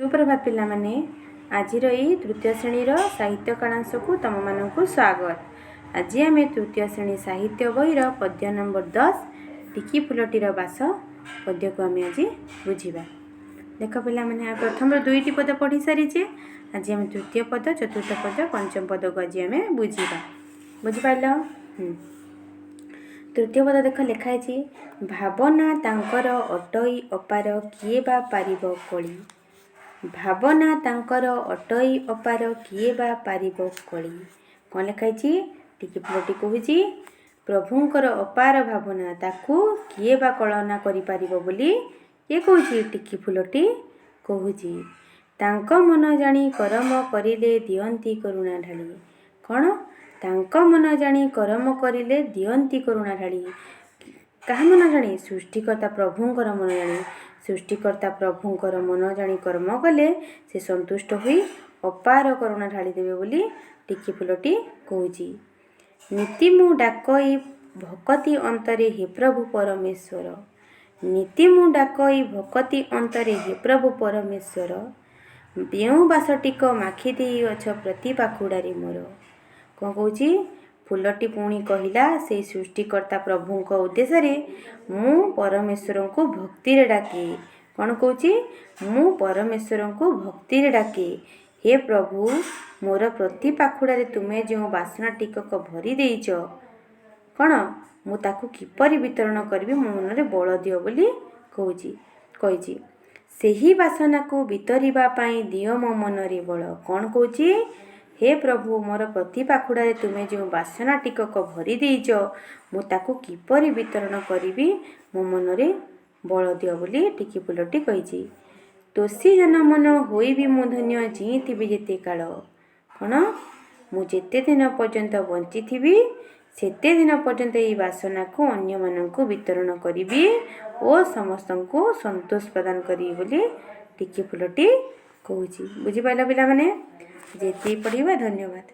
सुप्रभात पिला माने आज तृतीय श्रेणी साहित्य कालांश को तुम मानक स्वागत। आज आम तृतीय श्रेणी साहित्य बहीर पद्य नंबर 10 टिकी फुलटीर बास पद्य को आम आज बुझा। देख पिला माने प्रथम दुईटी पद पढ़ी सारीचे। आज आम तृतीय पद चतुर्थ पद पंचम पद को आज आम बुझा। बुझिपार तृतीय पद देख लिखाई भावना तांकर अटई अपार किए बा पारिब कली। भावना तांकर अटई अपार किए बा पारिब कली। कौन लिखाई टिकी फुलटी कहूँ प्रभुंकर अपार भावना ताकू किए बा कलना करि पारिब बोली ये कहूँ टिकी फुलटी कहूँ। तांक मन जानी करम करिले दियंती करुणा ढाली। कौन तांक मन जानी करम करिले दियंती करुणा ढाली। कहा मन जानी सृष्टिकर्ता प्रभुंकर मन जानी। सृष्टिकर्ता प्रभुंकर मन जानी कर्म कले से संतुष्ट हुई अपार करुणा ढाली देवे बोली टिकी फुलटी कहूँ। नीति मु डाकई भकति अंतरे हे प्रभु परमेश्वर। नीति मु डाकई भकति अंतरे हे प्रभु परमेश्वर। बेउ बासटिक माखी देई अछ प्रति पाखुड़ारे मोर। कौन कहूँ फुलटी पुणी कहला से सृष्टिकर्ता प्रभु उद्देश्य मु परमेश्वर को भक्ति डाके। कौन कहूँ मु परमेश्वर को भक्ति डाके। हे प्रभु मोर प्रति पाखुड़ारे तुमे जो बासना टिकक भरी देइच कौन मु ताकू किपरि वितरण करी मो मन में बल दियो बोली कही। सेही बासना को वितरिबा पाई दियो मो मन रे बल। कौन कहूँ हे प्रभु मोर प्रति पाखुड़ारे तुमे जो बासना टिकक भरी देइच मु ताकू किपरि वितरण करी मो मन रे बल दियो बोली टिकी फुलटी कही। तोषी जन मन होई भी मु धन्य जीथिबी जेते काल। कौन मु जेते दिन पर्यंत बंची थी सेते दिन पर्यंत यही बासना को अन्य मानक वितरण करी और समस्त को संतोष प्रदान करी बोली टिकी फुलटी कहूँ। बुझिपाल पिला माने जेती पढ़िबा। धन्यवाद।